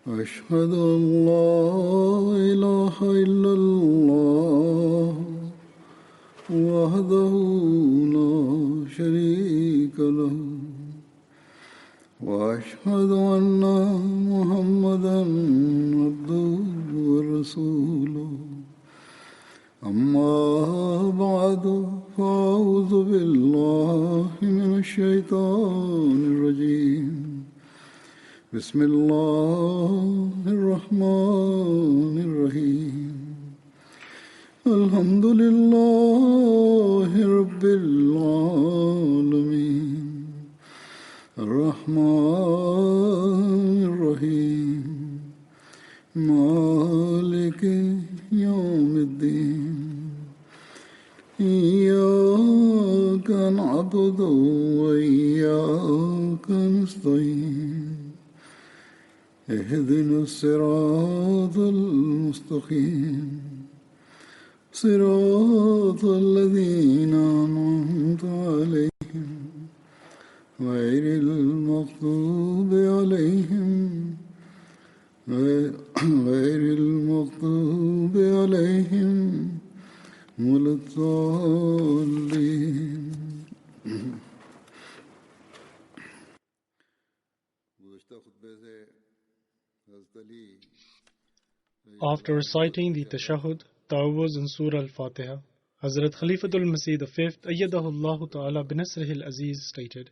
أشهد أن لا إله إلا الله وحده لا شريك له وأشهد أن محمدا عبده ورسوله أما بعد فأعوذ بالله من الشيطان الرجيم بسم الله الرحمن الرحيم الحمد لله رب العالمين الرحمن الرحيم مالك يوم الدين إياك نعبد وإياك نستعين اهدنا الصراط المستقيم صراط الذين أنعمت عليهم غير المغضوب عليهم ولا الضالين. After reciting the Tashahhud, Ta'awuz and Surah Al-Fatiha, Hazrat Khalifatul Masih V, Ayyadahullahu Ta'ala binasrihil Aziz stated,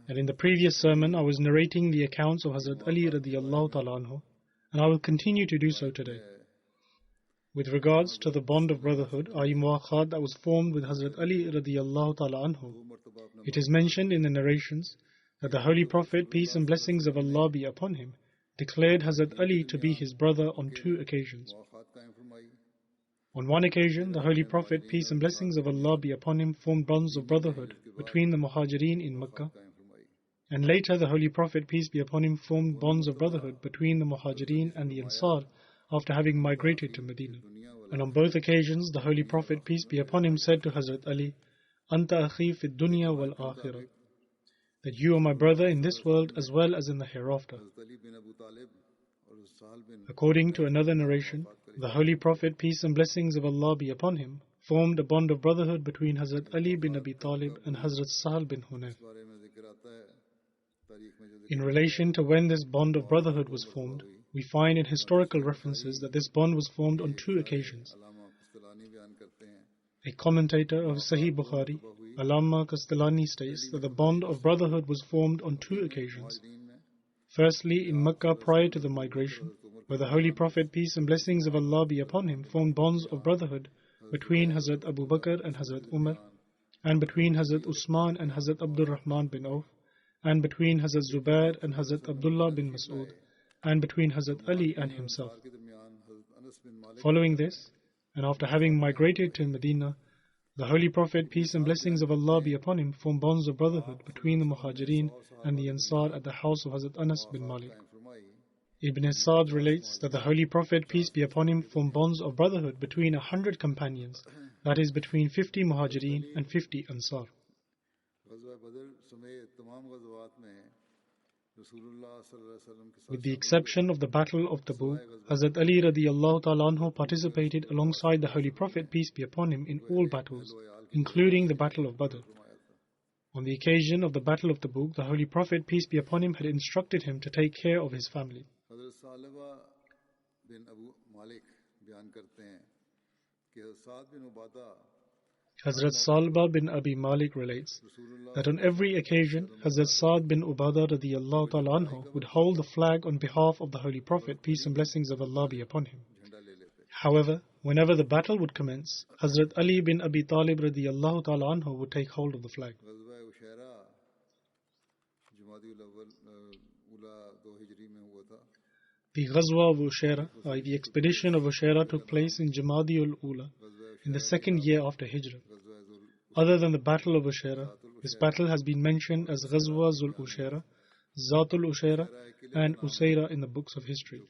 and in the previous sermon I was narrating the accounts of Hazrat Ali radiyallahu ta'ala anhu, and I will continue to do so today. With regards to the bond of brotherhood, i.e. muwakhat that was formed with Hazrat Ali radiyallahu ta'ala anhu, it is mentioned in the narrations that the Holy Prophet, peace and blessings of Allah be upon him, declared Hazrat Ali to be his brother on two occasions. On one occasion, the Holy Prophet, peace and blessings of Allah be upon him, formed bonds of brotherhood between the Muhajirin in Mecca, and later the Holy Prophet, peace be upon him, formed bonds of brotherhood between the Muhajirin and the Ansar after having migrated to Medina. And on both occasions, the Holy Prophet, peace be upon him, said to Hazrat Ali, Anta akhi fid dunya wal akhirah, that you are my brother in this world as well as in the hereafter. According to another narration, the Holy Prophet, peace and blessings of Allah be upon him, formed a bond of brotherhood between Hazrat Ali bin Abi Talib and Hazrat Sahal bin Hunayf. In relation to when this bond of brotherhood was formed, we find in historical references that this bond was formed on two occasions. A commentator of Sahih Bukhari, Allama Kastalani, states that the bond of brotherhood was formed on two occasions. Firstly, in Mecca prior to the migration, where the Holy Prophet, peace and blessings of Allah be upon him, formed bonds of brotherhood between Hazrat Abu Bakr and Hazrat Umar, and between Hazrat Usman and Hazrat Abdul Rahman bin Auf, and between Hazrat Zubair and Hazrat Abdullah bin Mas'ud, and between Hazrat Ali and himself. Following this, and after having migrated to Medina, the Holy Prophet, peace and blessings of Allah be upon him, formed bonds of brotherhood between the Muhajirin and the Ansar at the house of Hazrat Anas bin Malik. Ibn Sa'd relates that the Holy Prophet, peace be upon him, formed bonds of brotherhood between 100 companions, that is, between 50 Muhajirin and 50 Ansar. With the exception of the Battle of Tabuk, Hazrat Ali radiyallahu ta'ala anhu participated alongside the Holy Prophet, peace be upon him, in all battles, including the Battle of Badr. On the occasion of the Battle of Tabuk, the Holy Prophet, peace be upon him, had instructed him to take care of his family. Hazrat Salba bin Abi Malik relates that on every occasion, Hazrat Sa'd bin Ubadah radiyallahu ta'ala anhu would hold the flag on behalf of the Holy Prophet, peace and blessings of Allah be upon him. However, whenever the battle would commence, Hazrat Ali bin Abi Talib radiyallahu ta'ala anhu would take hold of the flag. The Ghazwa of Ushaira, the expedition of Ushaira, took place in Jamadi ul-Ula, in the second year after Hijrah. Other than the Battle of Ushaira, this battle has been mentioned as Ghazwa Zul Ushaira, Zatul Ushaira, and Usayra in the books of history.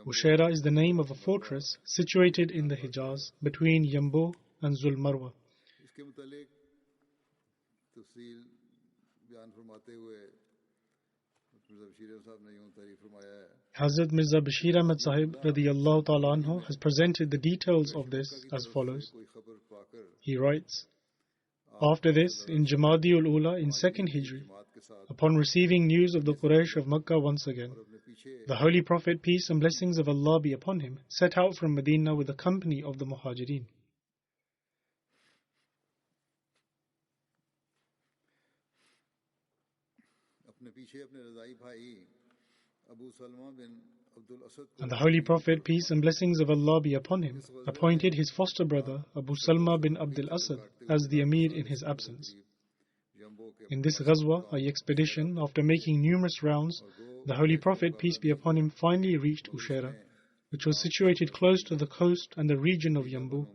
Ushaira is the name of a fortress situated in the Hijaz between Yambu and Zul Marwa. Hazrat Mirza Bashir Ahmad Sahib radiyallahu ta'ala anhu has presented the details of this as follows. He writes, after this, in Jamadi ul-Ula in 2nd Hijri, upon receiving news of the Quraysh of Makkah once again, the Holy Prophet, peace and blessings of Allah be upon him, set out from Medina with a company of the Muhajirin. And the Holy Prophet, peace and blessings of Allah be upon him, appointed his foster brother Abu Salma bin Abdul Asad as the Amir in his absence. In this Ghazwa, or expedition, after making numerous rounds, the Holy Prophet, peace be upon him, finally reached Ushaira, which was situated close to the coast and the region of Yambu.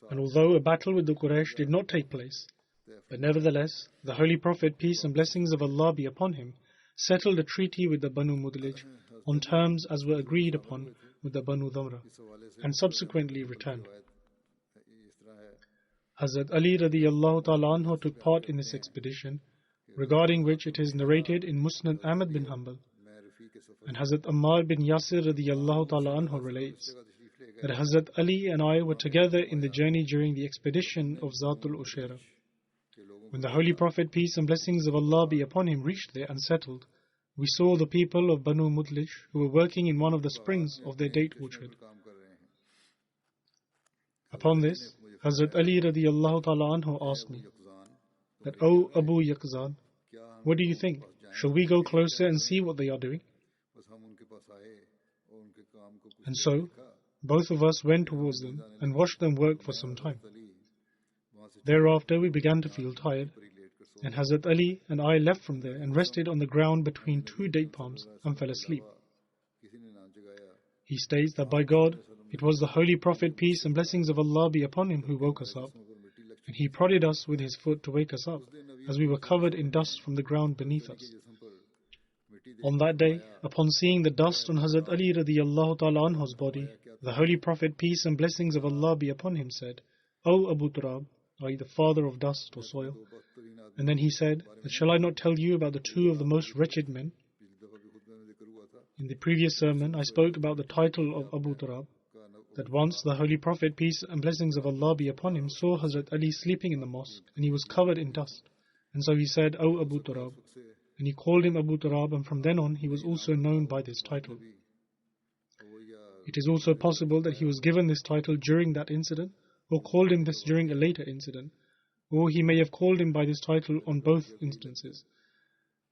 And although a battle with the Quraysh did not take place, but nevertheless, the Holy Prophet, peace and blessings of Allah be upon him, settled a treaty with the Banu Mudlij on terms as were agreed upon with the Banu Dhamra, and subsequently returned. Hazrat Ali radiyallahu ta'ala anhu took part in this expedition, regarding which it is narrated in Musnad Ahmad bin Hanbal. And Hazrat Ammar bin Yasir radiyallahu ta'ala anhu relates that Hazrat Ali and I were together in the journey during the expedition of Zatul Ushaira. When the Holy Prophet, peace and blessings of Allah be upon him, reached there and settled, we saw the people of Banu Mudlij who were working in one of the springs of their date orchard. Upon this, Hazrat Ali radiyallahu ta'ala anhu asked me that, O Abu Yaqzan, what do you think? Shall we go closer and see what they are doing? And so, both of us went towards them and watched them work for some time. Thereafter we began to feel tired, and Hazrat Ali and I left from there and rested on the ground between two date palms and fell asleep. He states that by God, it was the Holy Prophet, peace and blessings of Allah be upon him, who woke us up, and he prodded us with his foot to wake us up, as we were covered in dust from the ground beneath us. On that day, upon seeing the dust on Hazrat Ali radiyallahu ta'ala anhu's body, the Holy Prophet, peace and blessings of Allah be upon him, said, O Abu Turab, i.e. the father of dust or soil. And then he said, shall I not tell you about the two of the most wretched men? In the previous sermon, I spoke about the title of Abu Turab, that once the Holy Prophet, peace and blessings of Allah be upon him, saw Hazrat Ali sleeping in the mosque, and he was covered in dust. And so he said, O Abu Turab. And he called him Abu Turab, and from then on he was also known by this title. It is also possible that he was given this title during that incident, or called him this during a later incident, or he may have called him by this title on both instances.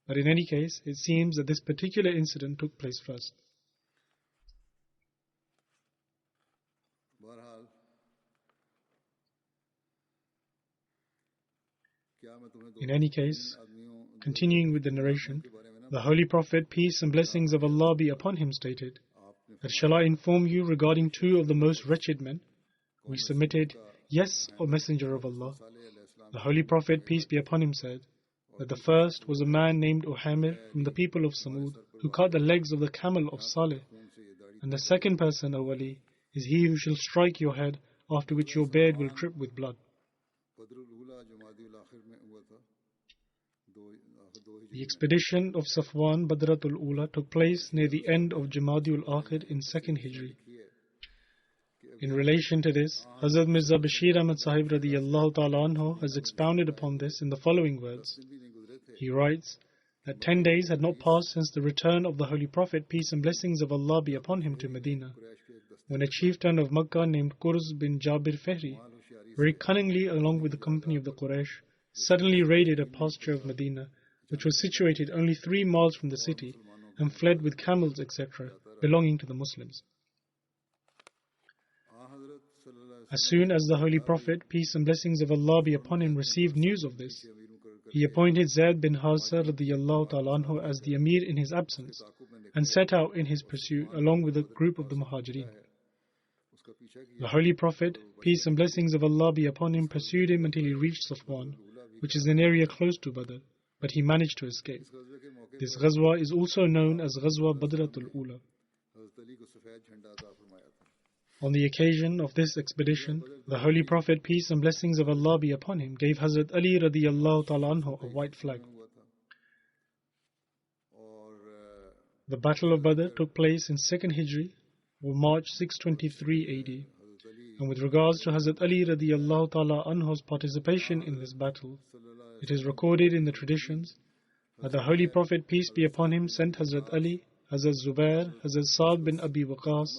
But in any case, it seems that this particular incident took place first. In any case, continuing with the narration, the Holy Prophet, peace and blessings of Allah be upon him, stated that, shall I inform you regarding two of the most wretched men? We submitted, yes, O Messenger of Allah. The Holy Prophet, peace be upon him, said that the first was a man named Uhaymir from the people of Samud, who cut the legs of the camel of Saleh. And the second person, O Ali, is he who shall strike your head, after which your beard will drip with blood. The expedition of Safwan Badratul Ula took place near the end of Jamadiul Akhir in 2nd Hijri. In relation to this, Hazrat Mirza Bashir Ahmad Sahib radiyallahu ta'ala anhu has expounded upon this in the following words. He writes that 10 days had not passed since the return of the Holy Prophet, peace and blessings of Allah be upon him, to Medina, when a chieftain of Makkah named Qurz bin Jabir Fihri, very cunningly along with the company of the Quraysh, suddenly raided a pasture of Medina, which was situated only 3 miles from the city, and fled with camels, etc., belonging to the Muslims. As soon as the Holy Prophet, peace and blessings of Allah be upon him, received news of this, he appointed Zayd bin Harsa radiyallahu ta'ala anhu as the Amir in his absence, and set out in his pursuit along with a group of the Muhajirin. The Holy Prophet, peace and blessings of Allah be upon him, pursued him until he reached Safwan, which is an area close to Badr, but he managed to escape. This Ghazwa is also known as Ghazwa Badratul Ula. On the occasion of this expedition, the Holy Prophet, peace and blessings of Allah be upon him, gave Hazrat Ali radiyallahu ta'ala anhu a white flag. The Battle of Badr took place in 2nd Hijri, or March 623 AD. And with regards to Hazrat Ali radiallahu ta'ala anhu's participation in this battle, it is recorded in the traditions that the Holy Prophet, peace be upon him, sent Hazrat Ali, Hazrat Zubair, Hazrat Sa'd bin Abi Waqas,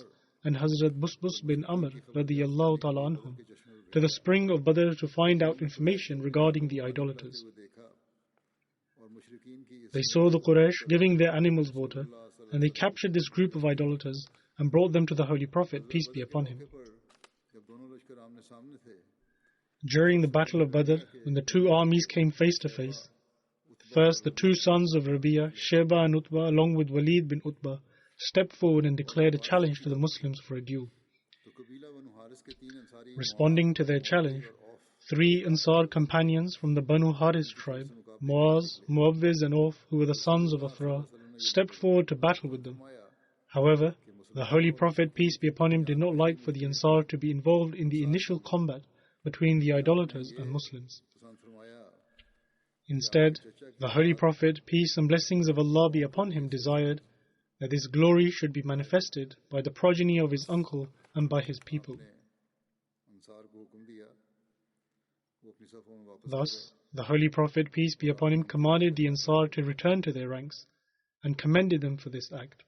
and Hazrat Busbus bin Amr radiallahu ta'ala anhum to the spring of Badr to find out information regarding the idolaters. They saw the Quraysh giving their animals water, and they captured this group of idolaters and brought them to the Holy Prophet, peace be upon him. During the Battle of Badr, when the two armies came face to face, first the two sons of Rabi'a, Sheba and Utbah, along with Walid bin Utbah, stepped forward and declared a challenge to the Muslims for a duel. Responding to their challenge, 3 Ansar companions from the Banu Haris tribe, Muaz, Muawwiz and Auf, who were the sons of Afra, stepped forward to battle with them. However, the Holy Prophet, peace be upon him, did not like for the Ansar to be involved in the initial combat between the idolaters and Muslims. Instead, the Holy Prophet, peace and blessings of Allah be upon him, desired that this glory should be manifested by the progeny of his uncle and by his people. Thus, the Holy Prophet, peace be upon him, commanded the Ansar to return to their ranks and commended them for this act.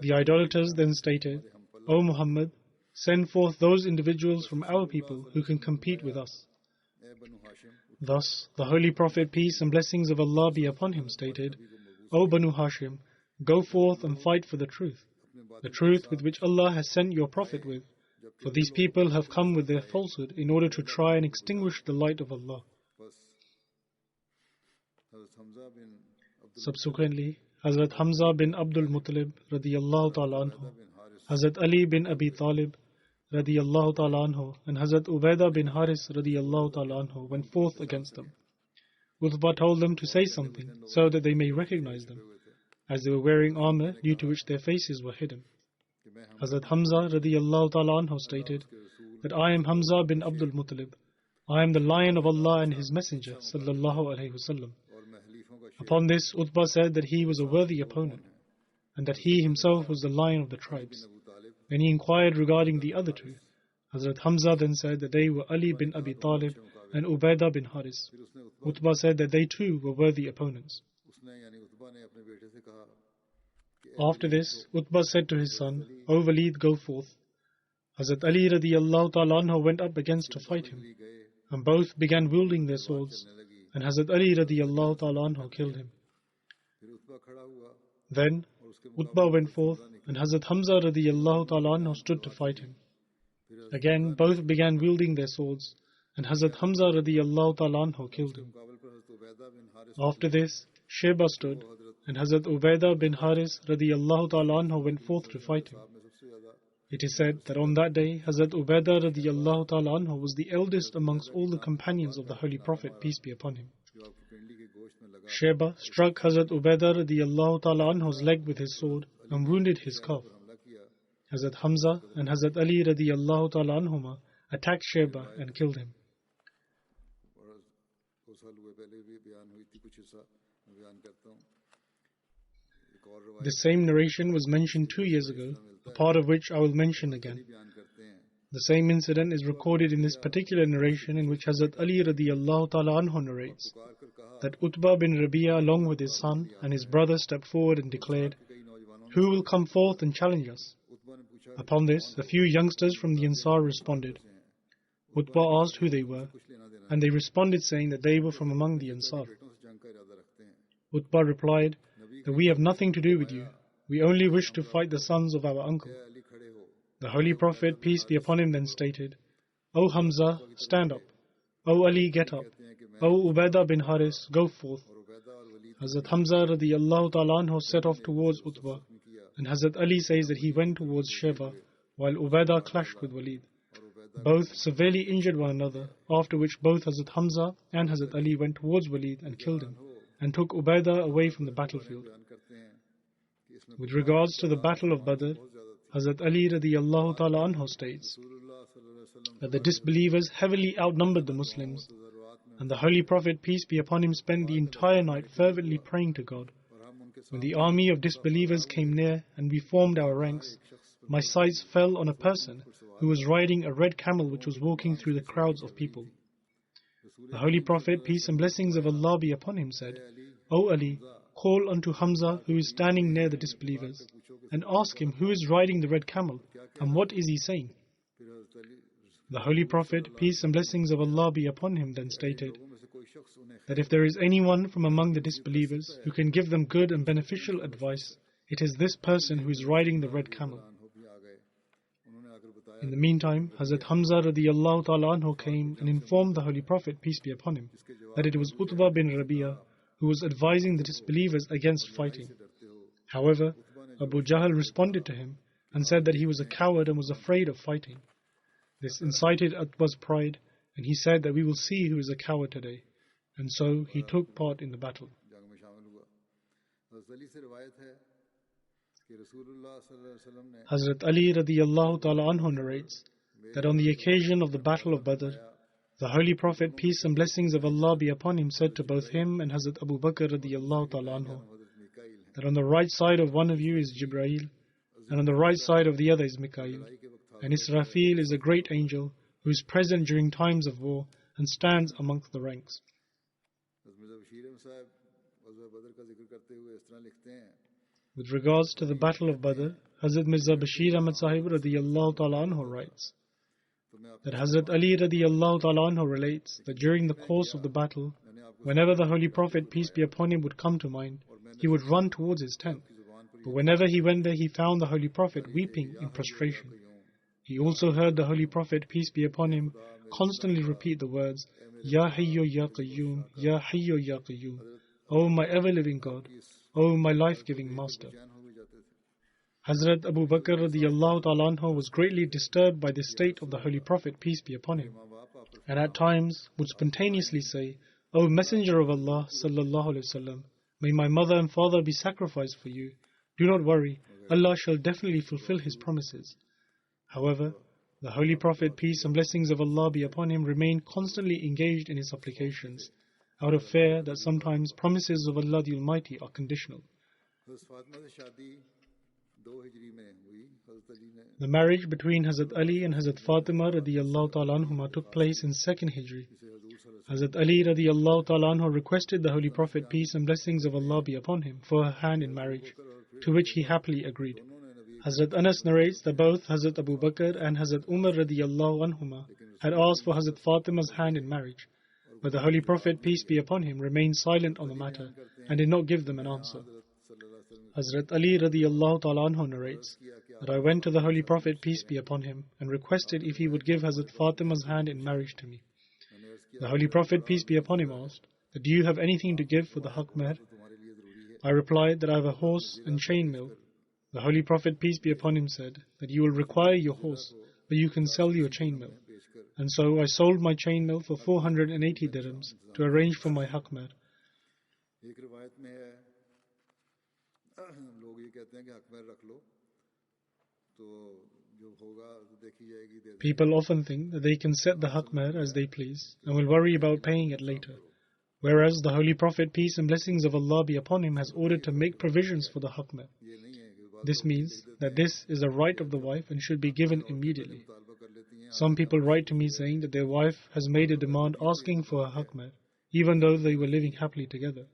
The idolaters then stated, O Muhammad, send forth those individuals from our people who can compete with us. Thus, the Holy Prophet, peace and blessings of Allah be upon him, stated, O Banu Hashim, go forth and fight for the truth with which Allah has sent your Prophet with, for these people have come with their falsehood in order to try and extinguish the light of Allah. Subsequently, Hazrat Hamza bin Abdul Muttalib radiyallahu ta'ala anhu, Hazrat Ali bin Abi Talib radiyallahu ta'ala anhu, and Hazrat Ubaidah bin Haris radiyallahu ta'ala anhu went forth against them. Utbah told them to say something so that they may recognize them, as they were wearing armor due to which their faces were hidden. Hazrat Hamza radiyallahu ta'ala anhu stated that I am Hamza bin Abdul Muttalib. I am the lion of Allah and His Messenger sallallahu alaihi wasallam. Upon this, Utbah said that he was a worthy opponent, and that he himself was the lion of the tribes. When he inquired regarding the other two, Hazrat Hamza then said that they were Ali bin Abi Talib and Ubaidah bin Haris. Utbah said that they too were worthy opponents. After this, Utbah said to his son, O Walid, go forth. Hazrat Ali radiyallahu ta'ala anhu went up against to fight him, and both began wielding their swords, and Hazrat Ali radiyallahu ta'ala anhu killed him. Then Utbah went forth, and Hazrat Hamza radiyallahu ta'ala anhu stood to fight him. Again, both began wielding their swords, and Hazrat Hamza radiyallahu ta'ala anhu killed him. After this, Sheba stood, and Hazrat Ubaidah bin Haris radiyallahu ta'ala anhu went forth to fight him. It is said that on that day, Hazrat Ubaidah radiyallahu ta'ala anhu was the eldest amongst all the companions of the Holy Prophet, peace be upon him. Sheba struck Hazrat Ubaidah radiyallahu ta'ala anhu's leg with his sword and wounded his calf. Hazrat Hamza and Hazrat Ali radiyallahu ta'ala anhuma attacked Sheba and killed him. The same narration was mentioned 2 years ago, a part of which I will mention again. The same incident is recorded in this particular narration, in which Hazrat Ali radiyallahu ta'ala anhu narrates that Utbah bin Rabi'a along with his son and his brother stepped forward and declared, Who will come forth and challenge us? Upon this, a few youngsters from the Ansar responded. Utbah asked who they were, and they responded saying that they were from among the Ansar. Utbah replied that we have nothing to do with you. We only wish to fight the sons of our uncle. The Holy Prophet, peace be upon him, then stated, O Hamza, stand up. O Ali, get up. O Ubaidah bin Haris, go forth. Hazrat Hamza radiyallahu ta'ala anhu set off towards Utbah, and Hazrat Ali says that he went towards Sheba, while Ubaidah clashed with Walid. Both severely injured one another, after which both Hazrat Hamza and Hazrat Ali went towards Walid and killed him, and took Ubaidah away from the battlefield. With regards to the Battle of Badr, Hazrat Ali radiyallahu ta'ala anhu states that the disbelievers heavily outnumbered the Muslims, and the Holy Prophet, peace be upon him, spent the entire night fervently praying to God. When the army of disbelievers came near and we formed our ranks, my sights fell on a person who was riding a red camel which was walking through the crowds of people. The Holy Prophet, peace and blessings of Allah be upon him, said, O Ali, call unto Hamza who is standing near the disbelievers, and ask him who is riding the red camel, and what is he saying? The Holy Prophet, peace and blessings of Allah be upon him, then stated that if there is anyone from among the disbelievers who can give them good and beneficial advice, it is this person who is riding the red camel. In the meantime, Hazrat Hamza radiyallahu ta'ala anhu came and informed the Holy Prophet, peace be upon him, that it was Utbah bin Rabi'ah who was advising the disbelievers against fighting. However, Abu Jahl responded to him and said that he was a coward and was afraid of fighting. This incited Utbah's pride, and he said that we will see who is a coward today. And so he took part in the battle. Hazrat Ali radiyallahu ta'ala anhu narrates that on the occasion of the Battle of Badr, the Holy Prophet, peace and blessings of Allah be upon him, said to both him and Hazrat Abu Bakr radiyallahu ta'ala anhu that on the right side of one of you is Jibreel, and on the right side of the other is Mikail, and Israfil is a great angel who is present during times of war and stands amongst the ranks. With regards to the Battle of Badr, Hazrat Mirza Bashir Ahmad Sahib radiyallahu ta'ala anhu writes that Hazrat Ali radiyallahu ta'ala anhu relates that during the course of the battle, whenever the Holy Prophet, peace be upon him, would come to mind, he would run towards his tent. But whenever he went there, he found the Holy Prophet weeping in prostration. He also heard the Holy Prophet, peace be upon him, constantly repeat the words, Ya Hayyu Ya Qayyum, Ya Hayyu Ya Qayyum, O my ever-living God, O my life-giving Master. Hazrat Abu Bakr radiyallahu ta'ala anhu was greatly disturbed by the state of the Holy Prophet, peace be upon him, and at times would spontaneously say, O Messenger of Allah sallallahu alaihi wasallam, may my mother and father be sacrificed for you. Do not worry, Allah shall definitely fulfill His promises. However, the Holy Prophet, peace and blessings of Allah be upon him, remained constantly engaged in his supplications, out of fear that sometimes promises of Allah the Almighty are conditional. The marriage between Hazrat Ali and Hazrat Fatima radiyallahu ta'ala anhuma took place in 2nd Hijri. Hazrat Ali radiyallahu ta'ala anhu requested the Holy Prophet, peace and blessings of Allah be upon him, for her hand in marriage, to which he happily agreed. Hazrat Anas narrates that both Hazrat Abu Bakr and Hazrat Umar radiyallahu anhuma had asked for Hazrat Fatima's hand in marriage, but the Holy Prophet, peace be upon him, remained silent on the matter and did not give them an answer. Hazrat Ali radiyallahu ta'ala anhu narrates that I went to the Holy Prophet, peace be upon him, and requested if he would give Hazrat Fatima's hand in marriage to me. The Holy Prophet, peace be upon him, asked that, do you have anything to give for the haq mehr? I replied that I have a horse and chainmail. The Holy Prophet, peace be upon him, said that you will require your horse, but you can sell your chainmail. And so I sold my chainmail for 480 dirhams to arrange for my haq mehr. People often think that they can set the haq mehr as they please and will worry about paying it later, whereas the Holy Prophet, peace and blessings of Allah be upon him, has ordered to make provisions for the haq mehr. This means that this is a right of the wife and should be given immediately. Some people write to me saying that their wife has made a demand asking for a haq mehr, even though they were living happily together.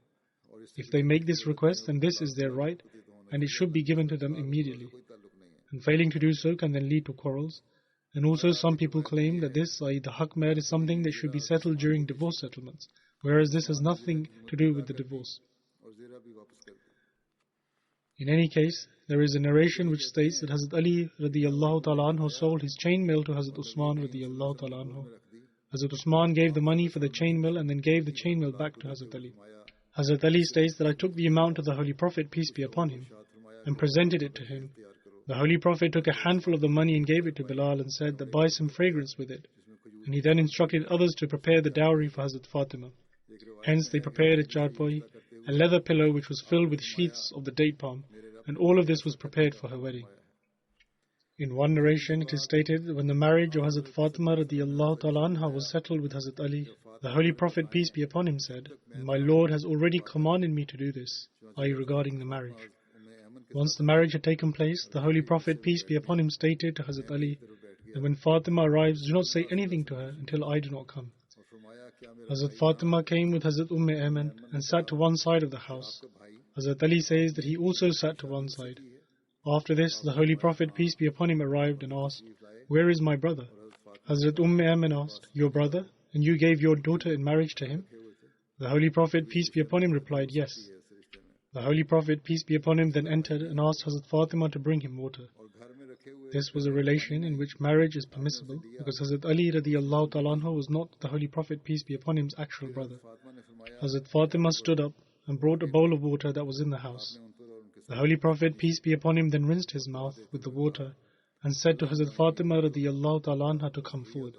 If they make this request, then this is their right, and it should be given to them immediately. And failing to do so can then lead to quarrels. And also some people claim that this, i.e. the haq mehr, is something that should be settled during divorce settlements, whereas this has nothing to do with the divorce. In any case, there is a narration which states that Hazrat Ali radiyallahu ta'ala anhu sold his chainmail to Hazrat Usman radiyallahu ta'ala anhu. Hazrat Usman gave the money for the chainmail and then gave the chainmail back to Hazrat Ali. Hazrat Ali states that I took the amount to the Holy Prophet, peace be upon him, and presented it to him. The Holy Prophet took a handful of the money and gave it to Bilal and said that buy some fragrance with it. And he then instructed others to prepare the dowry for Hazrat Fatima. Hence they prepared a charpoy, a leather pillow which was filled with sheaths of the date palm, and all of this was prepared for her wedding. In one narration, it is stated that when the marriage of Hazrat Fatima radiallahu ta'ala anha was settled with Hazrat Ali, the Holy Prophet, peace be upon him, said, "My Lord has already commanded me to do this," i.e. regarding the marriage. Once the marriage had taken place, the Holy Prophet, peace be upon him, stated to Hazrat Ali that when Fatima arrives, do not say anything to her until I do not come. Hazrat Fatima came with Hazrat Ayman and sat to one side of the house. Hazrat Ali says that he also sat to one side. After this, the Holy Prophet, peace be upon him, arrived and asked, "Where is my brother?" Hazrat Ayman asked, "Your brother? And you gave your daughter in marriage to him?" The Holy Prophet, peace be upon him, replied, "Yes." The Holy Prophet, peace be upon him, then entered and asked Hazrat Fatima to bring him water. This was a relation in which marriage is permissible because Hazrat Ali radiallahu ta'ala anhu was not the Holy Prophet, peace be upon him's actual brother. Hazrat Fatima stood up and brought a bowl of water that was in the house. The Holy Prophet, peace be upon him, then rinsed his mouth with the water and said to Hazrat Fatima radiallahu ta'ala anha to come forward.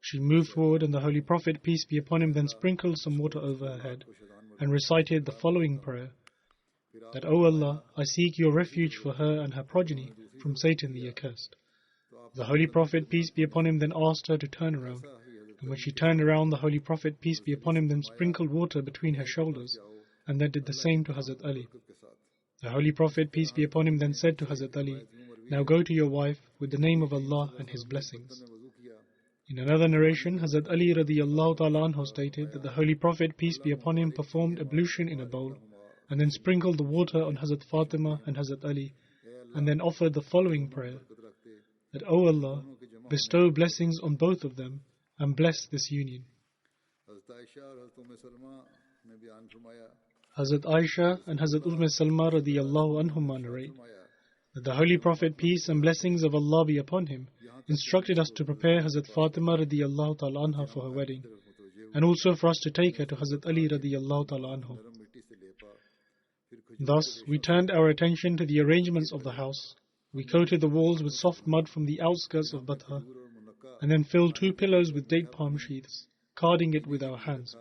She moved forward, and the Holy Prophet, peace be upon him, then sprinkled some water over her head and recited the following prayer, that, "O Allah, I seek your refuge for her and her progeny from Satan the accursed." The Holy Prophet, peace be upon him, then asked her to turn around. And when she turned around, the Holy Prophet, peace be upon him, then sprinkled water between her shoulders and then did the same to Hazrat Ali. The Holy Prophet, peace be upon him, then said to Hazrat Ali, "Now go to your wife with the name of Allah and His blessings." In another narration, Hazrat Ali radiallahu ta'ala anhu stated that the Holy Prophet, peace be upon him, performed ablution in a bowl and then sprinkled the water on Hazrat Fatima and Hazrat Ali and then offered the following prayer, that, "O Allah, bestow blessings on both of them and bless this union." Hazrat Aisha and Hazrat Salma radiallahu anhuma narrate that the Holy Prophet, peace and blessings of Allah be upon him, instructed us to prepare Hazrat Fatima radiallahu ta'ala anha for her wedding, and also for us to take her to Hazrat Ali radiallahu ta'ala anhu. Thus, we turned our attention to the arrangements of the house. We coated the walls with soft mud from the outskirts of Batha, and then filled 2 pillows with date palm sheaths, carding it with our hands.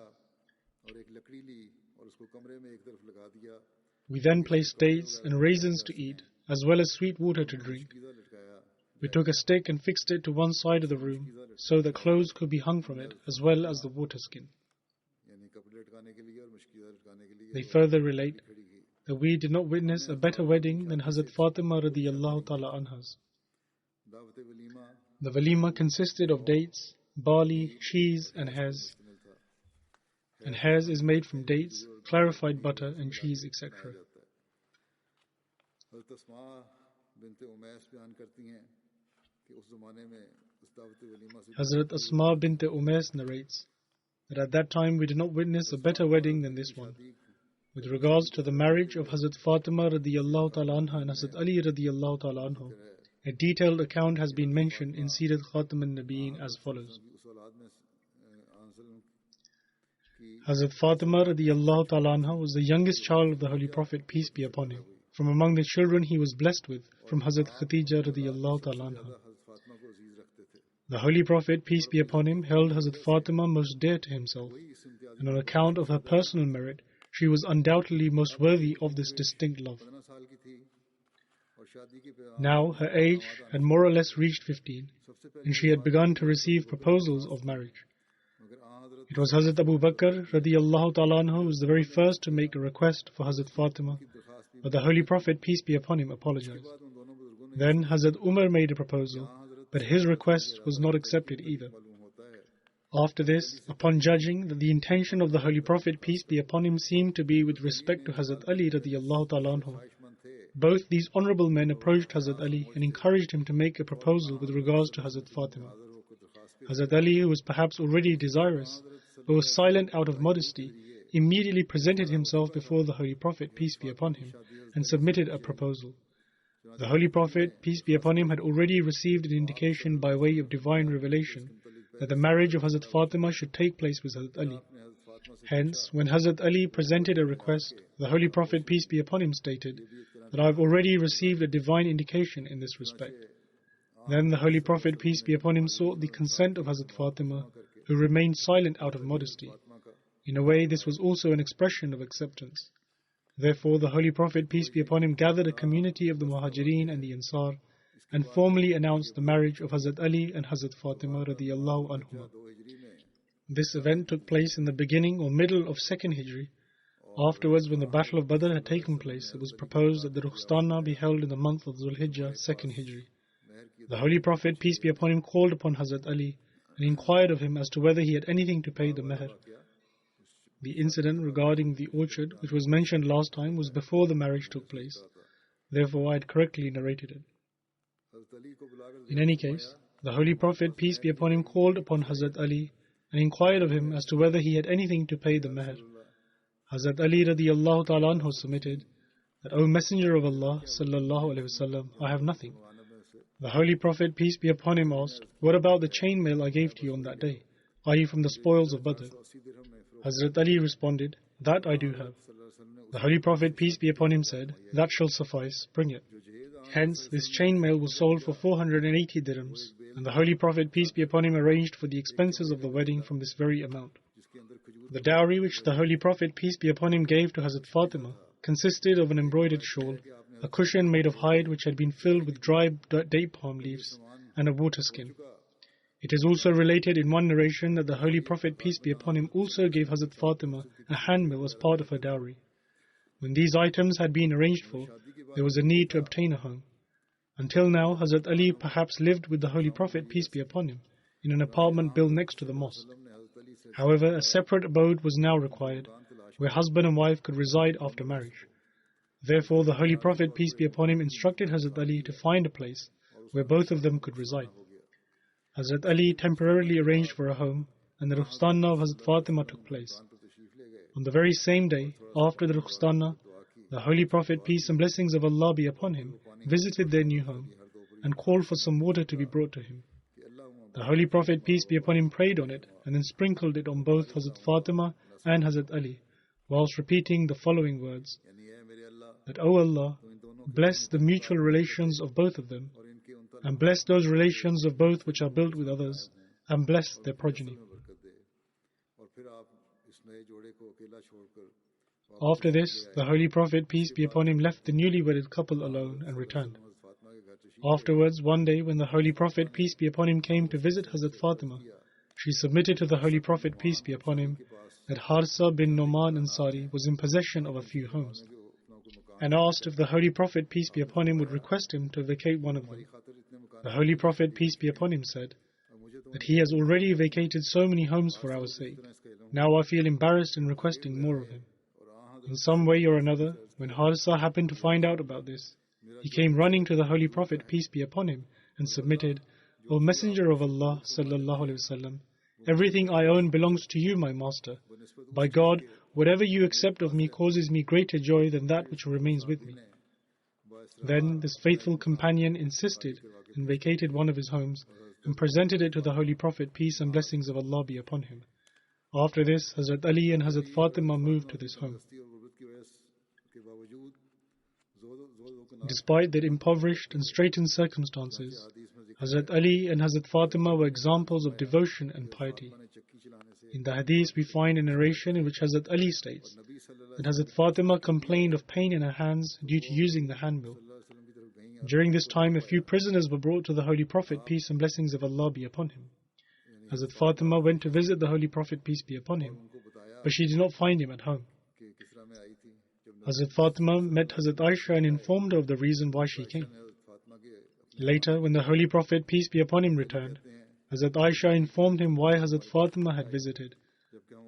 We then placed dates and raisins to eat, as well as sweet water to drink. We took a stick and fixed it to one side of the room, so that clothes could be hung from it, as well as the water skin. They further relate that we did not witness a better wedding than Hazrat Fatima radiallahu ta'ala anha's. The walima consisted of dates, barley, cheese, and hairs. And hairs is made from dates, clarified butter, and cheese, etc. Hazrat Asma bint Umais narrates that at that time we did not witness a better wedding than this one. With regards to the marriage of Hazrat Fatima radiallahu ta'ala anha and Hazrat Ali radiallahu ta'ala anhu, a detailed account has been mentioned in Sirat Khatam al-Nabiyyin as follows. Hazrat Fatima radiallahu ta'ala anha was the youngest child of the Holy Prophet, peace be upon him, from among the children he was blessed with, from Hazrat Khatija radiallahu ta'ala anha. The Holy Prophet, peace be upon him, held Hazrat Fatima most dear to himself, and on account of her personal merit, she was undoubtedly most worthy of this distinct love. Now her age had more or less reached 15, and she had begun to receive proposals of marriage. It was Hazrat Abu Bakr radiallahu ta'ala anhu who was the very first to make a request for Hazrat Fatima, but the Holy Prophet, peace be upon him, apologized. Then Hazrat Umar made a proposal, but his request was not accepted either. After this, upon judging that the intention of the Holy Prophet, peace be upon him, seemed to be with respect to Hazrat Ali radiallahu ta'ala anhu, both these honorable men approached Hazrat Ali and encouraged him to make a proposal with regards to Hazrat Fatima. Hazrat Ali, who was perhaps already desirous, but was silent out of modesty, immediately presented himself before the Holy Prophet, peace be upon him, and submitted a proposal. The Holy Prophet, peace be upon him, had already received an indication by way of divine revelation that the marriage of Hazrat Fatima should take place with Hazrat Ali. Hence, when Hazrat Ali presented a request, the Holy Prophet, peace be upon him, stated that I have already received a divine indication in this respect. Then the Holy Prophet, peace be upon him, sought the consent of Hazrat Fatima, who remained silent out of modesty. In a way, this was also an expression of acceptance. Therefore, the Holy Prophet, peace be upon him, gathered a community of the Muhajirin and the Ansar and formally announced the marriage of Hazrat Ali and Hazrat Fatima radiyallahu anhuma. This event took place in the beginning or middle of 2nd Hijri. Afterwards, when the Battle of Badr had taken place, it was proposed that the Rukhstana be held in the month of Dhul-Hijjah, 2nd Hijri. The Holy Prophet, peace be upon him, called upon Hazrat Ali and inquired of him as to whether he had anything to pay the meher. The incident regarding the orchard, which was mentioned last time, was before the marriage took place. Therefore, I had correctly narrated it. In any case, the Holy Prophet, peace be upon him, called upon Hazrat Ali and inquired of him as to whether he had anything to pay the meher. Hazrat Ali radiyallahu ta'ala anhu submitted that, O Messenger of Allah sallallahu alaihi wasallam, I have nothing. The Holy Prophet, peace be upon him, asked, what about the chainmail I gave to you on that day, i.e. from the spoils of Badr? Hazrat Ali responded, that I do have. The Holy Prophet, peace be upon him, said, that shall suffice, bring it. Hence, this chainmail was sold for 480 dirhams, and the Holy Prophet, peace be upon him, arranged for the expenses of the wedding from this very amount. The dowry which the Holy Prophet, peace be upon him, gave to Hazrat Fatima consisted of an embroidered shawl, a cushion made of hide which had been filled with dry date palm leaves, and a water skin. It is also related in one narration that the Holy Prophet, peace be upon him, also gave Hazrat Fatima a handmill as part of her dowry. When these items had been arranged for, there was a need to obtain a home. Until now, Hazrat Ali perhaps lived with the Holy Prophet, peace be upon him, in an apartment built next to the mosque. However, a separate abode was now required, where husband and wife could reside after marriage. Therefore, the Holy Prophet, peace be upon him, instructed Hazrat Ali to find a place where both of them could reside. Hazrat Ali temporarily arranged for a home, and the Rukhstana of Hazrat Fatima took place. On the very same day, after the Rukhstana, the Holy Prophet, peace and blessings of Allah be upon him, visited their new home and called for some water to be brought to him. The Holy Prophet, peace be upon him, prayed on it and then sprinkled it on both Hazrat Fatima and Hazrat Ali, whilst repeating the following words, that, O Allah, bless the mutual relations of both of them, and bless those relations of both which are built with others, and bless their progeny. After this, the Holy Prophet, peace be upon him, left the newly wedded couple alone and returned. Afterwards, one day when the Holy Prophet, peace be upon him, came to visit Hazrat Fatima, she submitted to the Holy Prophet, peace be upon him, that Harsa bin Noman Ansari was in possession of a few homes, and asked if the Holy Prophet, peace be upon him, would request him to vacate one of them. The Holy Prophet, peace be upon him, said that he has already vacated so many homes for our sake. Now I feel embarrassed in requesting more of him. In some way or another, when Harsa happened to find out about this, he came running to the Holy Prophet, peace be upon him, and submitted, O Messenger of Allah sallallahu alaihi wasallam, everything I own belongs to you, my master. By God, whatever you accept of me causes me greater joy than that which remains with me. Then this faithful companion insisted and vacated one of his homes and presented it to the Holy Prophet, peace and blessings of Allah be upon him. After this, Hazrat Ali and Hazrat Fatima moved to this home. Despite their impoverished and straitened circumstances, Hazrat Ali and Hazrat Fatima were examples of devotion and piety. In the hadith, we find a narration in which Hazrat Ali states that Hazrat Fatima complained of pain in her hands due to using the handmill. During this time, a few prisoners were brought to the Holy Prophet, peace and blessings of Allah be upon him. Hazrat Fatima went to visit the Holy Prophet, peace be upon him, but she did not find him at home. Hazrat Fatima met Hazrat Aisha and informed her of the reason why she came. Later, when the Holy Prophet, peace be upon him, returned, Hazrat Aisha informed him why Hazrat Fatima had visited.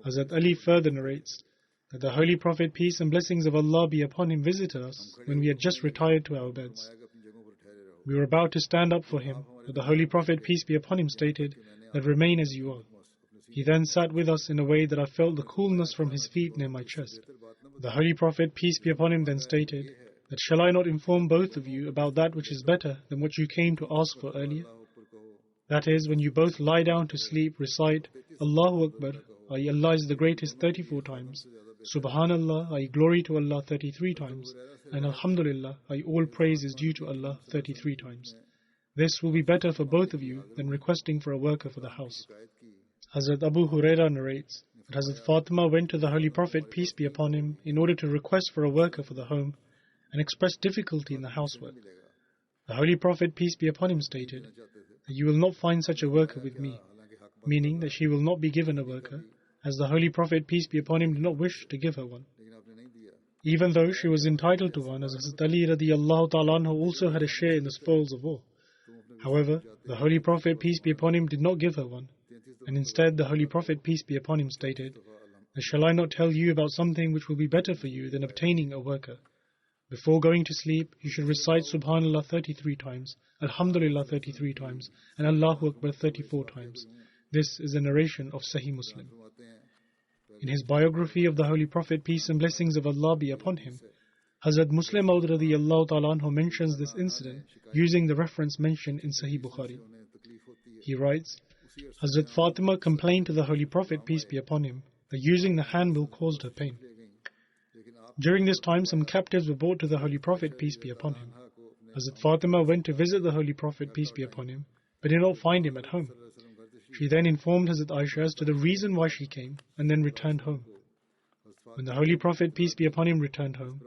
Hazrat Ali further narrates that the Holy Prophet, peace and blessings of Allah be upon him, visited us when we had just retired to our beds. We were about to stand up for him, but the Holy Prophet, peace be upon him, stated that remain as you are. He then sat with us in a way that I felt the coolness from his feet near my chest. The Holy Prophet, peace be upon him, then stated that, shall I not inform both of you about that which is better than what you came to ask for earlier? That is, when you both lie down to sleep, recite Allahu Akbar, i.e. Allah is the greatest 34 times, Subhanallah, i.e. glory to Allah 33 times, and Alhamdulillah, i.e. all praise is due to Allah 33 times. This will be better for both of you than requesting for a worker for the house. Hazrat Abu Huraira narrates that Hazrat Fatima went to the Holy Prophet, peace be upon him, in order to request for a worker for the home and express difficulty in the housework. The Holy Prophet, peace be upon him, stated that you will not find such a worker with me, meaning that she will not be given a worker, as the Holy Prophet, peace be upon him, did not wish to give her one. Even though she was entitled to one, as Hazrat Ali radiallahu ta'ala anhu also had a share in the spoils of war. However, the Holy Prophet, peace be upon him, did not give her one, and instead the Holy Prophet, peace be upon him, stated, shall I not tell you about something which will be better for you than obtaining a worker? Before going to sleep, you should recite Subhanallah 33 times, Alhamdulillah 33 times, and Allahu Akbar 34 times. This is a narration of Sahih Muslim. In his biography of the Holy Prophet, peace and blessings of Allah be upon him, Hazrat Muslim Maud radiyallahu ta'ala anhu mentions this incident using the reference mentioned in Sahih Bukhari. He writes, Hazrat Fatima complained to the Holy Prophet, peace be upon him, that using the handmill caused her pain. During this time, some captives were brought to the Holy Prophet, peace be upon him. Hazrat Fatima went to visit the Holy Prophet, peace be upon him, but did not find him at home. She then informed Hazrat Aisha as to the reason why she came, and then returned home. When the Holy Prophet, peace be upon him, returned home,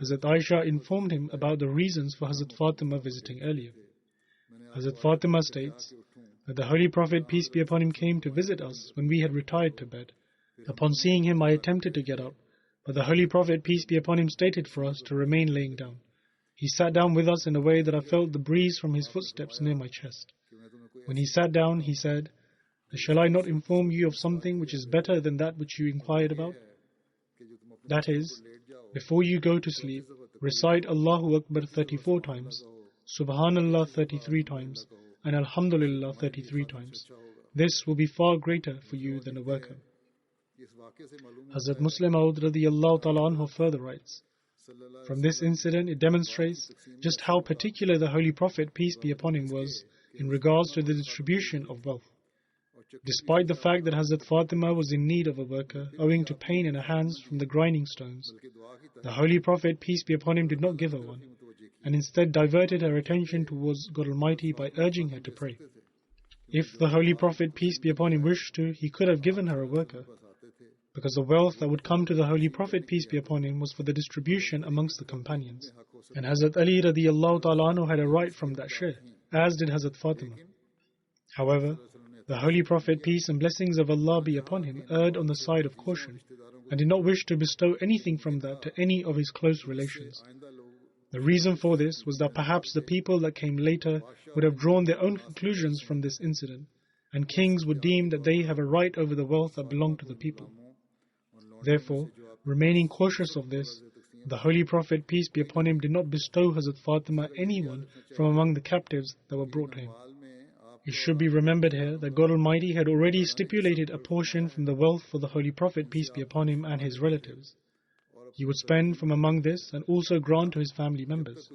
Hazrat Aisha informed him about the reasons for Hazrat Fatima visiting earlier. Hazrat Fatima states that the Holy Prophet, peace be upon him, came to visit us when we had retired to bed. Upon seeing him, I attempted to get up, but the Holy Prophet, peace be upon him, stated for us to remain laying down. He sat down with us in a way that I felt the breeze from his footsteps near my chest. When he sat down, he said, shall I not inform you of something which is better than that which you inquired about? That is, before you go to sleep, recite Allahu Akbar 34 times, Subhanallah 33 times, and Alhamdulillah 33 times. This will be far greater for you than a worker. Hazrat Muslim Maud radiyallahu ta'ala anhu further writes, from this incident it demonstrates just how particular the Holy Prophet, peace be upon him, was in regards to the distribution of wealth. Despite the fact that Hazrat Fatima was in need of a worker owing to pain in her hands from the grinding stones, the Holy Prophet, peace be upon him, did not give her one, and instead diverted her attention towards God Almighty by urging her to pray. If the Holy Prophet, peace be upon him, wished to, he could have given her a worker, because the wealth that would come to the Holy Prophet, peace be upon him, was for the distribution amongst the companions. And Hazrat Ali radiallahu ta'ala anhu had a right from that share, as did Hazrat Fatima. However, the Holy Prophet, peace and blessings of Allah be upon him, erred on the side of caution, and did not wish to bestow anything from that to any of his close relations. The reason for this was that perhaps the people that came later would have drawn their own conclusions from this incident, and kings would deem that they have a right over the wealth that belonged to the people. Therefore, remaining cautious of this, the Holy Prophet, peace be upon him, did not bestow Hazrat Fatima anyone from among the captives that were brought to him. It should be remembered here that God Almighty had already stipulated a portion from the wealth for the Holy Prophet, peace be upon him, and his relatives. He would spend from among this and also grant to his family members.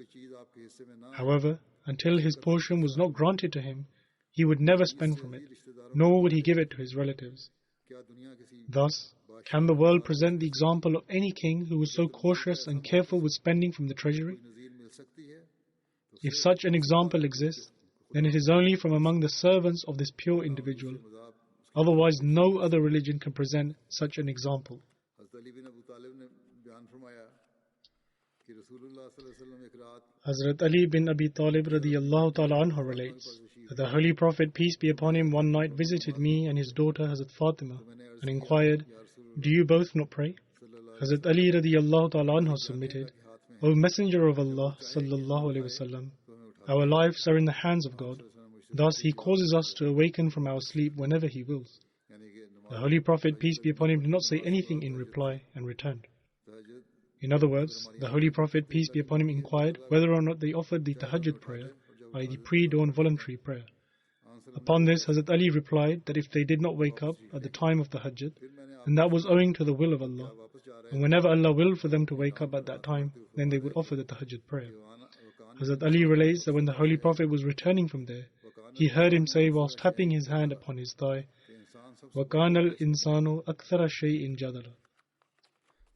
However, until his portion was not granted to him, he would never spend from it, nor would he give it to his relatives. Thus, can the world present the example of any king who was so cautious and careful with spending from the treasury? If such an example exists, then it is only from among the servants of this pure individual. Otherwise, no other religion can present such an example. Hazrat Ali bin Abi Talib radiyallahu ta'ala anhu relates that the Holy Prophet, peace be upon him, one night visited me and his daughter Hazrat Fatima and inquired, do you both not pray? Hazrat Ali radiyallahu ta'ala anhu submitted, O Messenger of Allah sallallahu alayhi wasallam, our lives are in the hands of God. Thus He causes us to awaken from our sleep whenever He wills. The Holy Prophet, peace be upon him, did not say anything in reply and returned. In other words, the Holy Prophet, peace be upon him, inquired whether or not they offered the tahajjud prayer, i.e. the pre-dawn voluntary prayer. Upon this, Hazrat Ali replied that if they did not wake up at the time of tahajjud, then that was owing to the will of Allah. And whenever Allah willed for them to wake up at that time, then they would offer the tahajjud prayer. Hazrat Ali relates that when the Holy Prophet was returning from there, he heard him say whilst tapping his hand upon his thigh, وَكَانَ الْإِنسَانُ أَكْثَرَ شَيْءٍ جَدَلًا.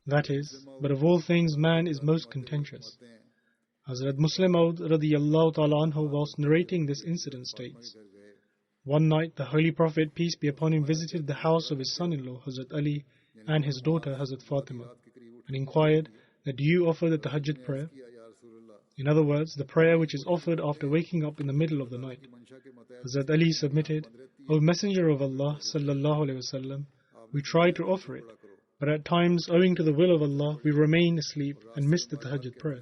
That is, but of all things man is most contentious. Hazrat Muslim Maud radiyallahu ta'ala anhu, whilst narrating this incident, states, One night, the Holy Prophet, peace be upon him, visited the house of his son-in-law, Hazrat Ali, and his daughter, Hazrat Fatima, and inquired that, do you offer the tahajjud prayer? In other words, the prayer which is offered after waking up in the middle of the night. Hazrat Ali submitted, O Messenger of Allah, sallallahu alaihi wasallam, we try to offer it, but at times, owing to the will of Allah, we remain asleep and miss the tahajjud prayer.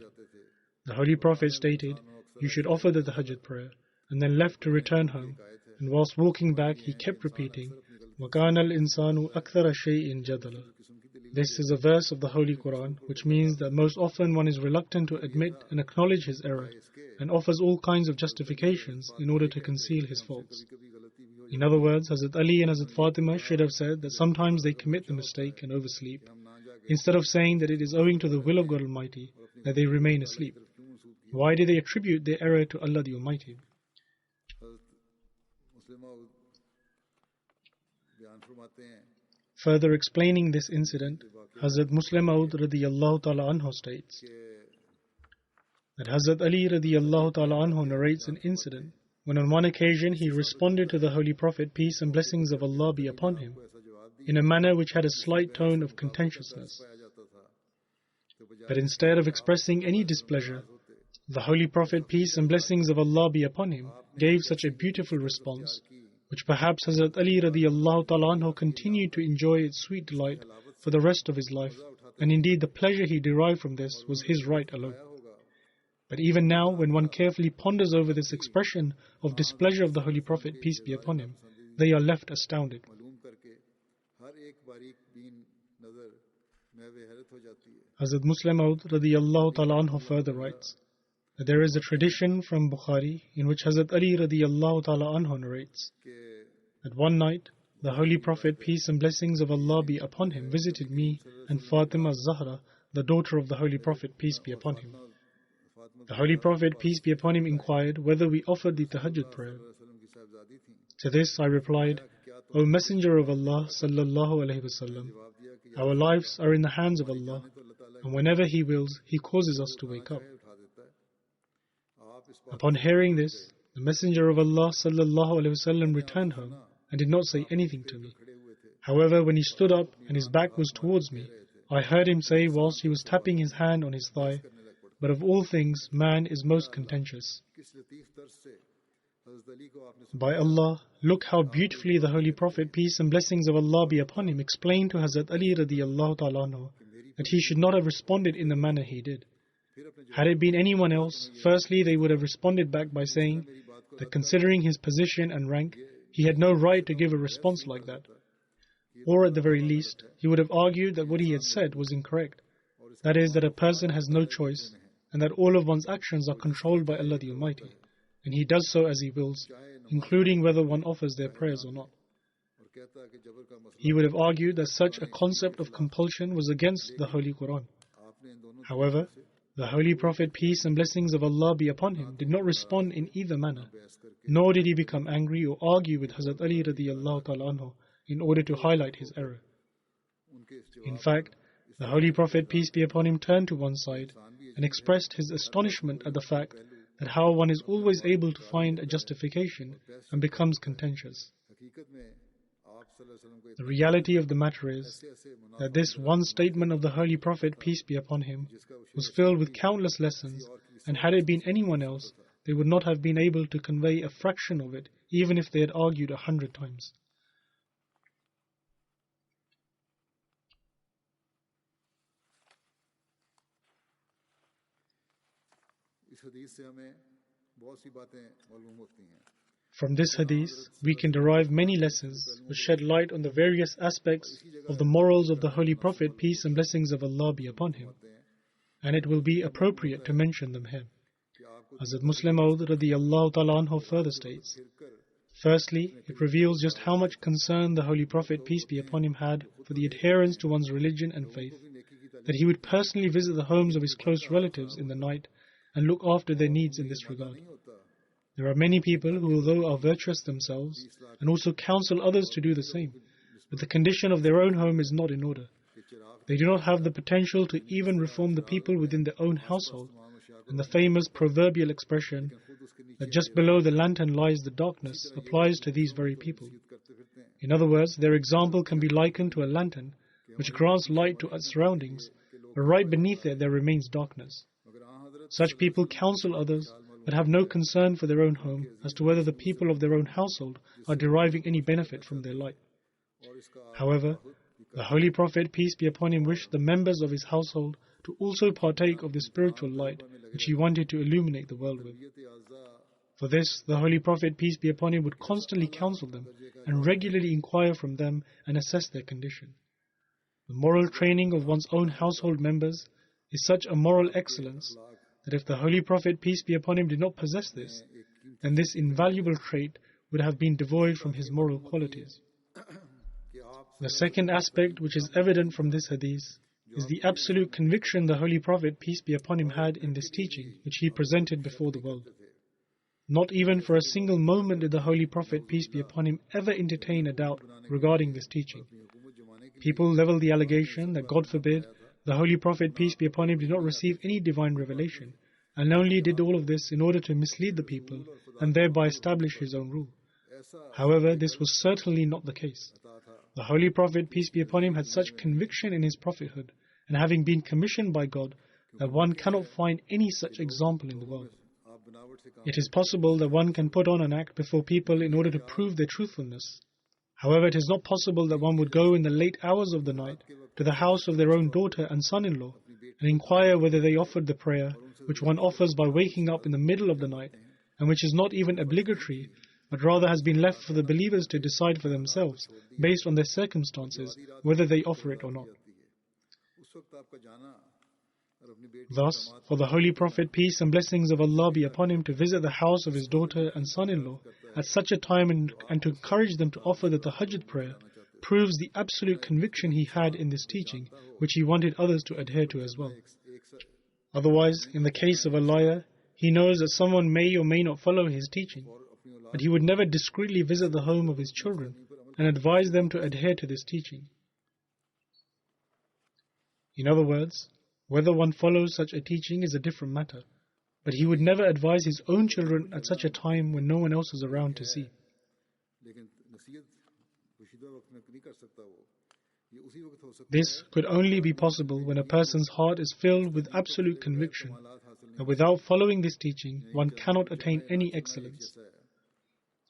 The Holy Prophet stated, you should offer the tahajjud prayer, and then left to return home, and whilst walking back, he kept repeating, وَكَانَ الْإِنسَانُ أَكْثَرَ شَيْءٍ جَدَلًا. This is a verse of the Holy Quran, which means that most often one is reluctant to admit and acknowledge his error, and offers all kinds of justifications in order to conceal his faults. In other words, Hazrat Ali and Hazrat Fatima should have said that sometimes they commit the mistake and oversleep, instead of saying that it is owing to the will of God Almighty that they remain asleep. Why do they attribute their error to Allah the Almighty? Further explaining this incident, Hazrat Muslim Maud radiyallahu ta'ala anhu states that Hazrat Ali radiyallahu ta'ala anhu narrates an incident when on one occasion he responded to the Holy Prophet, peace and blessings of Allah be upon him, in a manner which had a slight tone of contentiousness. But instead of expressing any displeasure, the Holy Prophet, peace and blessings of Allah be upon him, gave such a beautiful response, which perhaps Hazrat Ali radiyallahu ta'ala anhu continued to enjoy its sweet delight for the rest of his life, and indeed the pleasure he derived from this was his right alone. But even now, when one carefully ponders over this expression of displeasure of the Holy Prophet, peace be upon him, they are left astounded. Hazrat Muslim Maud radiyallahu ta'ala anhu further writes that there is a tradition from Bukhari in which Hazrat Ali radiyallahu ta'ala anhu narrates that one night the Holy Prophet, peace and blessings of Allah be upon him, visited me and Fatima Zahra, the daughter of the Holy Prophet, peace be upon him. The Holy Prophet, peace be upon him, inquired whether we offered the tahajjud prayer. To this I replied, O Messenger of Allah sallallahu alaihi wasallam, our lives are in the hands of Allah, and whenever He wills, He causes us to wake up. Upon hearing this, the Messenger of Allah sallallahu alaihi wasallam returned home and did not say anything to me. However, when he stood up and his back was towards me, I heard him say whilst he was tapping his hand on his thigh, but of all things, man is most contentious. By Allah, look how beautifully the Holy Prophet, peace and blessings of Allah be upon him, explained to Hazrat Ali radiyallahu ta'ala anhu that he should not have responded in the manner he did. Had it been anyone else, firstly they would have responded back by saying that considering his position and rank, he had no right to give a response like that. Or at the very least, he would have argued that what he had said was incorrect. That is, that a person has no choice, and that all of one's actions are controlled by Allah the Almighty, and He does so as He wills, including whether one offers their prayers or not. He would have argued that such a concept of compulsion was against the Holy Quran. However, the Holy Prophet, peace and blessings of Allah be upon him, did not respond in either manner, nor did he become angry or argue with Hazrat Ali radiyallahu ta'ala anhu in order to highlight his error. In fact, the Holy Prophet, peace be upon him, turned to one side and expressed his astonishment at the fact that how one is always able to find a justification and becomes contentious. The reality of the matter is that this one statement of the Holy Prophet, peace be upon him, was filled with countless lessons, and had it been anyone else, they would not have been able to convey a fraction of it, even if they had argued 100 times. From this hadith, we can derive many lessons which shed light on the various aspects of the morals of the Holy Prophet, peace and blessings of Allah be upon him, and it will be appropriate to mention them here. Hazrat Muslim Maud radiyallahu ta'ala anhu further states, firstly, it reveals just how much concern the Holy Prophet, peace be upon him, had for the adherence to one's religion and faith, that he would personally visit the homes of his close relatives in the night and look after their needs in this regard. There are many people who, although are virtuous themselves, and also counsel others to do the same, but the condition of their own home is not in order. They do not have the potential to even reform the people within their own household, and the famous proverbial expression, that just below the lantern lies the darkness applies to these very people. In other words, their example can be likened to a lantern which grants light to its surroundings, but right beneath it there remains darkness. Such people counsel others but have no concern for their own home as to whether the people of their own household are deriving any benefit from their light. However, the Holy Prophet, peace be upon him, wished the members of his household to also partake of the spiritual light which he wanted to illuminate the world with. For this, the Holy Prophet, peace be upon him, would constantly counsel them and regularly inquire from them and assess their condition. The moral training of one's own household members is such a moral excellence that if the Holy Prophet, peace be upon him, did not possess this, then this invaluable trait would have been devoid from his moral qualities. The second aspect which is evident from this hadith is the absolute conviction the Holy Prophet, peace be upon him, had in this teaching which he presented before the world. Not even for a single moment did the Holy Prophet, peace be upon him, ever entertain a doubt regarding this teaching. People level the allegation that, God forbid, the Holy Prophet, peace be upon him, did not receive any divine revelation, and only did all of this in order to mislead the people and thereby establish his own rule. However, this was certainly not the case. The Holy Prophet, peace be upon him, had such conviction in his prophethood and having been commissioned by God that one cannot find any such example in the world. It is possible that one can put on an act before people in order to prove their truthfulness. However, it is not possible that one would go in the late hours of the night to the house of their own daughter and son-in-law and inquire whether they offered the prayer which one offers by waking up in the middle of the night, and which is not even obligatory, but rather has been left for the believers to decide for themselves, based on their circumstances, whether they offer it or not. Thus, for the Holy Prophet, peace and blessings of Allah be upon him, to visit the house of his daughter and son-in-law at such a time and to encourage them to offer the tahajjud prayer proves the absolute conviction he had in this teaching, which he wanted others to adhere to as well. Otherwise, in the case of a liar, he knows that someone may or may not follow his teaching, but he would never discreetly visit the home of his children and advise them to adhere to this teaching. In other words, whether one follows such a teaching is a different matter, but he would never advise his own children at such a time when no one else is around to see. This could only be possible when a person's heart is filled with absolute conviction that without following this teaching, one cannot attain any excellence.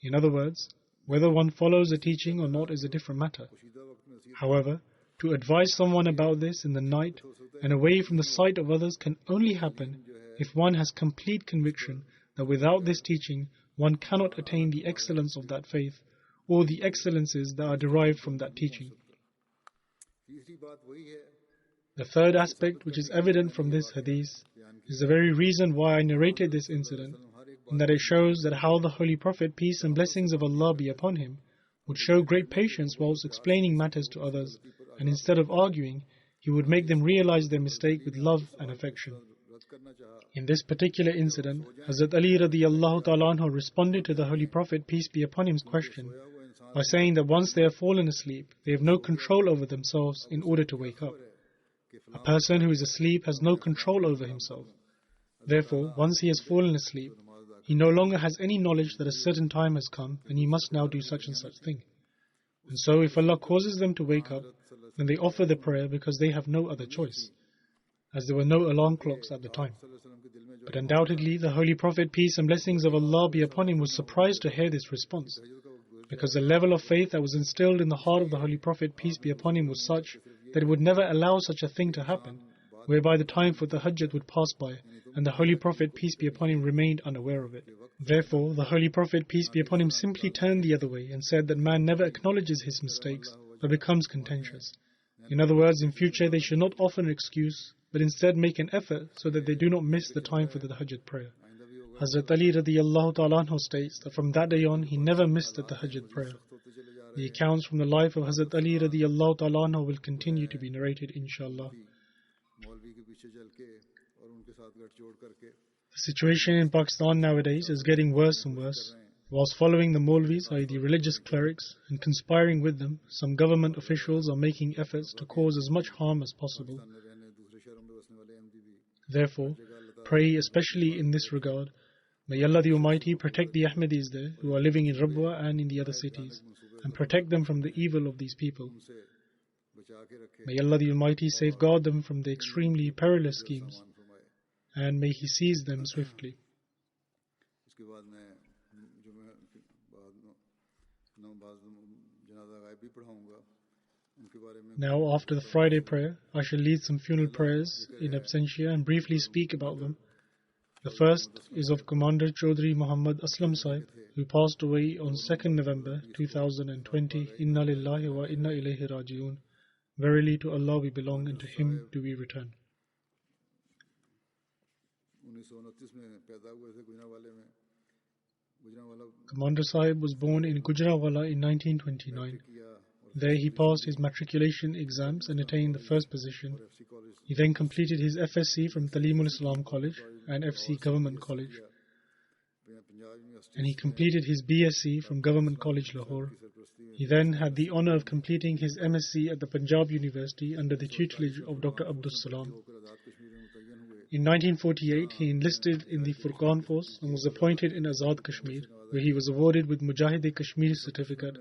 In other words, whether one follows a teaching or not is a different matter. However, to advise someone about this in the night and away from the sight of others can only happen if one has complete conviction that without this teaching, one cannot attain the excellence of that faith or the excellences that are derived from that teaching. The third aspect which is evident from this hadith is the very reason why I narrated this incident, in that it shows that how the Holy Prophet, peace and blessings of Allah be upon him, would show great patience whilst explaining matters to others, and instead of arguing, he would make them realize their mistake with love and affection. In this particular incident, Hazrat Ali radiyallahu ta'ala anhu responded to the Holy Prophet, peace be upon him's question by saying that once they have fallen asleep, they have no control over themselves in order to wake up. A person who is asleep has no control over himself. Therefore, once he has fallen asleep, he no longer has any knowledge that a certain time has come and he must now do such and such thing. And so if Allah causes them to wake up, then they offer the prayer because they have no other choice, as there were no alarm clocks at the time. But undoubtedly, the Holy Prophet, peace and blessings of Allah be upon him, was surprised to hear this response, because the level of faith that was instilled in the heart of the Holy Prophet, peace be upon him, was such that it would never allow such a thing to happen, whereby the time for the tahajjud would pass by, and the Holy Prophet, peace be upon him, remained unaware of it. Therefore, the Holy Prophet, peace be upon him, simply turned the other way and said that man never acknowledges his mistakes, but becomes contentious. In other words, in future they should not offer an excuse, but instead make an effort so that they do not miss the time for the tahajjud prayer. Hazrat Ali radiyallahu ta'ala anhu states that from that day on, he never missed the tahajjud prayer. The accounts from the life of Hazrat Ali radiyallahu ta'ala anhu will continue to be narrated, inshallah. The situation in Pakistan nowadays is getting worse and worse. Whilst following the Maulvis, i.e. the religious clerics, and conspiring with them, some government officials are making efforts to cause as much harm as possible. Therefore, pray especially in this regard May Allah the Almighty protect the Ahmadis there who are living in Rabwa and in the other cities, and protect them from the evil of these people. May Allah the Almighty safeguard them from the extremely perilous schemes, and may He seize them swiftly. Now, after the Friday prayer, I shall lead some funeral prayers in absentia and briefly speak about them. The first is of Commander Chaudhry Muhammad Aslam Sahib, who passed away on 2nd November 2020. Inna lillahi wa inna ilayhi raji'un. Verily to Allah we belong, and to Him do we return. Commander Sahib was born in Gujranwala in 1929. There he passed his matriculation exams and attained the first position. He then completed his FSc from Talimul Islam College and FC Government College. And he completed his BSc from Government College Lahore. He then had the honor of completing his MSc at the Punjab University under the tutelage of Dr. Abdul Salam. In 1948, he enlisted in the Furqan Force and was appointed in Azad Kashmir, where he was awarded with Mujahid-e-Kashmir certificate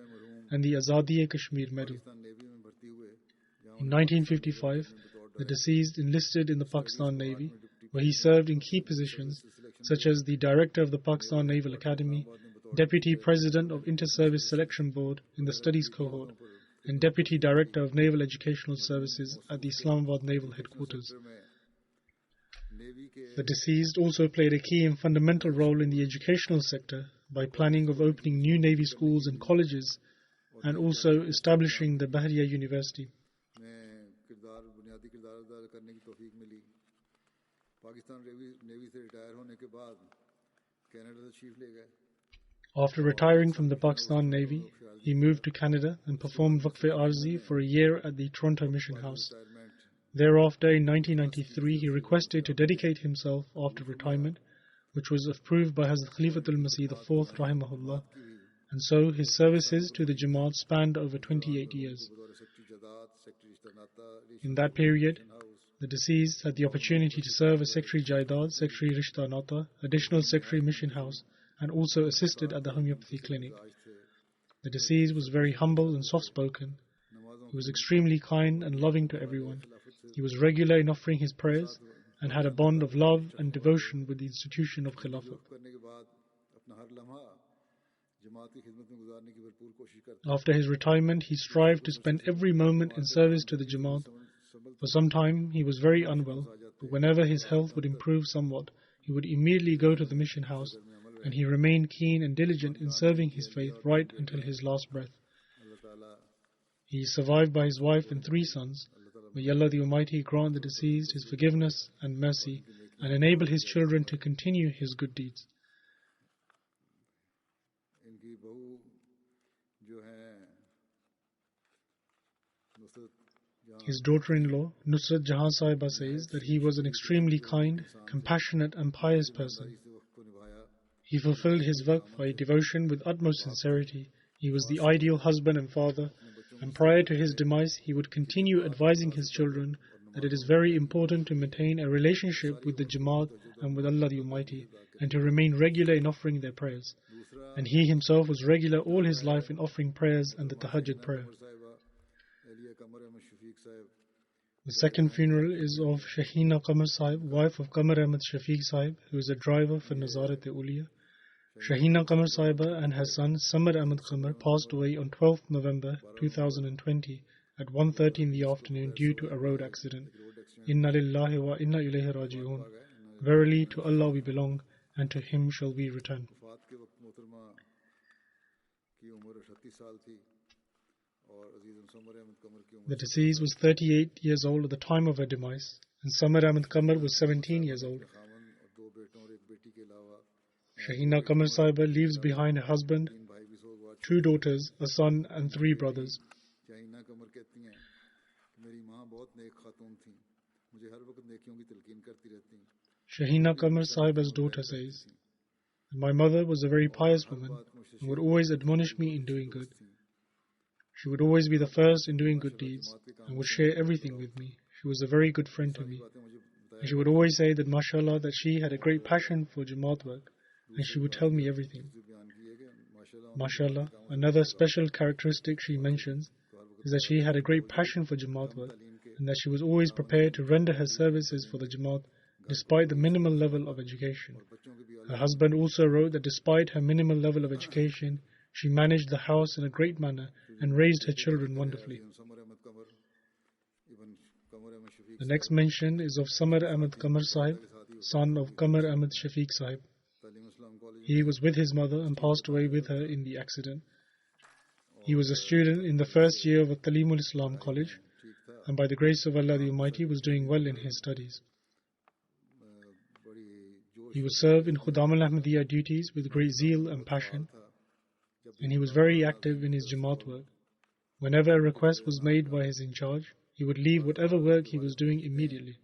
and the Azadi-e-Kashmir medal. In 1955, the deceased enlisted in the Pakistan Navy, where he served in key positions such as the Director of the Pakistan Naval Academy, Deputy President of Inter-Service Selection Board in the Studies Cohort, and Deputy Director of Naval Educational Services at the Islamabad Naval Headquarters. The deceased also played a key and fundamental role in the educational sector by planning of opening new Navy schools and colleges, and also establishing the Bahriya University. After retiring from the Pakistan Navy, he moved to Canada and performed Waqf-e-Arzi for a year at the Toronto Mission House. Thereafter, in 1993, he requested to dedicate himself after retirement, which was approved by Hazrat Khalifatul Masih IV, rahimahullah, and so his services to the Jamaat spanned over 28 years. In that period, the deceased had the opportunity to serve as Secretary Jaidad, Secretary Rishta Nata, Additional Secretary Mission House, and also assisted at the homeopathy clinic. The deceased was very humble and soft-spoken. He was extremely kind and loving to everyone. He was regular in offering his prayers and had a bond of love and devotion with the institution of Khilafat. After his retirement, he strived to spend every moment in service to the Jamaat. For some time, he was very unwell, but whenever his health would improve somewhat, he would immediately go to the mission house, and he remained keen and diligent in serving his faith right until his last breath. He is survived by his wife and 3 sons. May Allah the Almighty grant the deceased His forgiveness and mercy, and enable his children to continue his good deeds. His daughter-in-law, Nusrat Jahan Sahiba, says that he was an extremely kind, compassionate and pious person. He fulfilled his work by devotion with utmost sincerity. He was the ideal husband and father, and prior to his demise, he would continue advising his children that it is very important to maintain a relationship with the Jamaat and with Allah the Almighty, and to remain regular in offering their prayers. And he himself was regular all his life in offering prayers and the Tahajjud prayer. The second funeral is of Shahina Qamar Sahib, wife of Qamar Ahmad Shafiq Sahib, who is a driver for Nazarat-e-Uliya. Shahina Qamar Sahiba and her son Samar Ahmad Qamar passed away on 12th November 2020 at 1:30 in the afternoon due to a road accident. Inna lillahi wa inna ilayhi raji'un. Verily to Allah we belong, and to Him shall we return. The deceased was 38 years old at the time of her demise, and Samar Ahmad Qamar was 17 years old. Shahina Qamar Sahiba leaves behind a husband, 2 daughters, a son and 3 brothers. Shahina Qamar Sahiba's daughter says, "My mother was a very pious woman and would always admonish me in doing good. She would always be the first in doing good deeds and would share everything with me. She was a very good friend to me. And she would always say that, mashallah, that she had a great passion for Jamaat work and she would tell me everything. MashaAllah, another special characteristic she mentions is that she had a great passion for Jamaat work and that she was always prepared to render her services for the Jamaat despite the minimal level of education. Her husband also wrote that despite her minimal level of education, she managed the house in a great manner and raised her children wonderfully. The next mention is of Samar Ahmad Qamar Sahib, son of Qamar Ahmad Shafiq Sahib. He was with his mother and passed away with her in the accident. He was a student in the first year of Talimul Islam College, and by the grace of Allah the Almighty was doing well in his studies. He would serve in Khudam al-Ahmadiyya duties with great zeal and passion, and he was very active in his Jamaat work. Whenever a request was made by his in charge, he would leave whatever work he was doing immediately.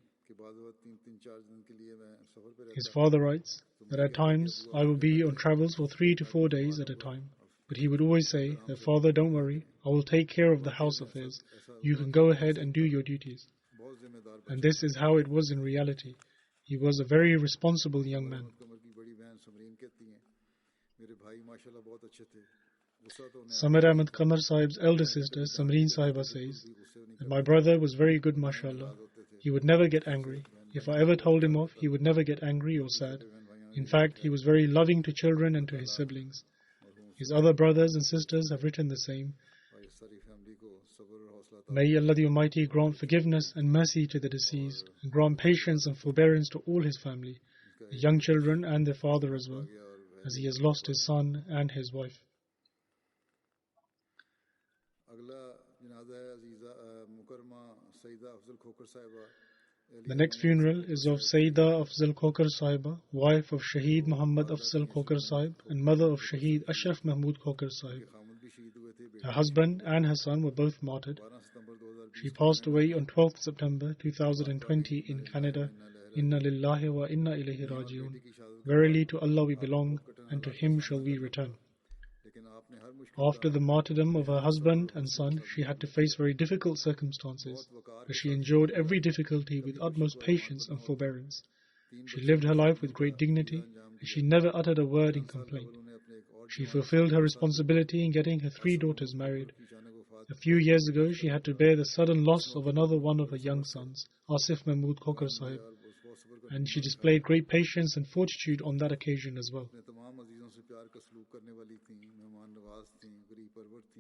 His father writes that at times I would be on travels for 3 to 4 days at a time, but he would always say that, "Father, don't worry, I will take care of the house affairs. You can go ahead and do your duties." And this is how it was in reality. He was a very responsible young man. Samar Ahmad Qamar Sahib's elder sister, Samreen Sahiba, says that my brother was very good, mashallah. He would never get angry. If I ever told him off, he would never get angry or sad. In fact, he was very loving to children and to his siblings. His other brothers and sisters have written the same. May Allah the Almighty grant forgiveness and mercy to the deceased, and grant patience and forbearance to all his family, the young children and their father as well, as he has lost his son and his wife. The next funeral is of Sayyida Afzal Khokar Sahiba, wife of Shaheed Muhammad Afzal Khokar Sahib and mother of Shaheed Ashraf Mahmud Khokar Sahib. Her husband and her son were both martyred. She passed away on 12th September 2020 in Canada. Inna lillahi wa inna ilayhi raji'un. Verily to Allah we belong, and to Him shall we return. After the martyrdom of her husband and son, she had to face very difficult circumstances, but she endured every difficulty with utmost patience and forbearance. She lived her life with great dignity, and she never uttered a word in complaint. She fulfilled her responsibility in getting her 3 daughters married. A few years ago, she had to bear the sudden loss of another one of her young sons, Asif Mahmud Khokar Sahib, and she displayed great patience and fortitude on that occasion as well.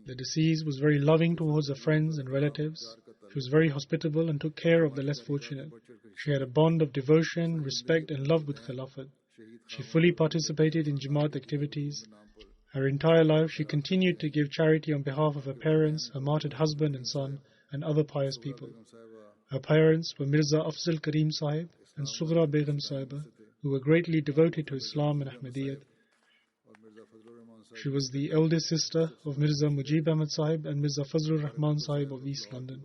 The deceased was very loving towards her friends and relatives. She was very hospitable and took care of the less fortunate. She had a bond of devotion, respect and love with Khilafat. She fully participated in Jamaat activities. Her entire life she continued to give charity on behalf of her parents, her martyred husband and son, and other pious people. Her parents were Mirza Afzal Karim Sahib and Sughra Begum Sahiba, who were greatly devoted to Islam and Ahmadiyyat. She was the eldest sister of Mirza Mujib Ahmad Sahib and Mirza Fazlur Rahman Sahib of East London.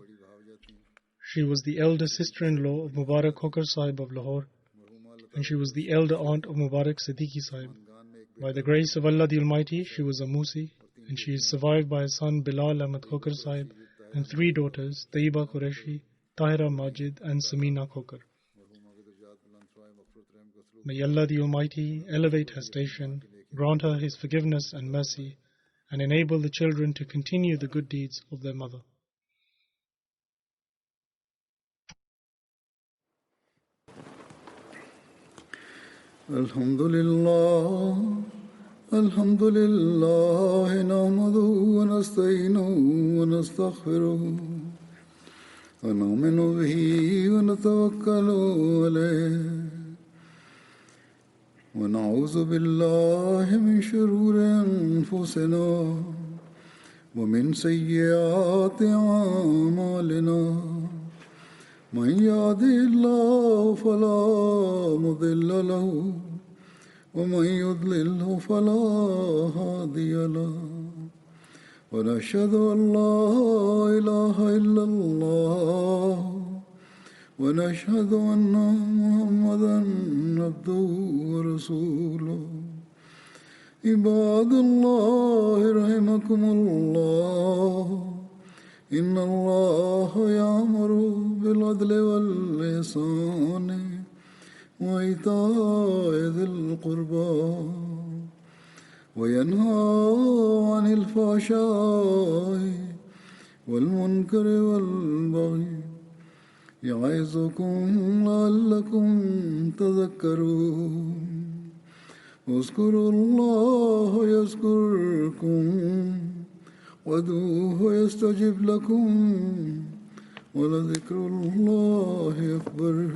She was the elder sister-in-law of Mubarak Khokar Sahib of Lahore, and she was the elder aunt of Mubarak Siddiqui Sahib. By the grace of Allah the Almighty, she was a Musi, and she is survived by her son Bilal Ahmad Khokar Sahib and 3 daughters, Taiba Qureshi, Tahira Majid and Samina Khokar. May Allah the Almighty elevate her station, grant her His forgiveness and mercy, and enable the children to continue the good deeds of their mother. Alhamdulillah, nahmaduhu wa nasta'inuhu wa nastaghfiruh wa nu'minu bihi wa natawakkalu alayh wa na'udhu billahi min shururi anfusina wa min sayyiati a'malina. من يهده الله فلا مضل له ومن يضلله فلا هادي له ونشهد أن لا إله إلا الله ونشهد أن محمدا عبده ورسوله عباد الله رحمكم الله إن الله يأمر بالعدل والإحسان وإيتاء ذي القربى وينهى عن الفحشاء والمنكر والبغي يعظكم لعلكم تذكرون اذكروا الله يذكركم وادعوه يستجب لكم ولذكر الله أكبر.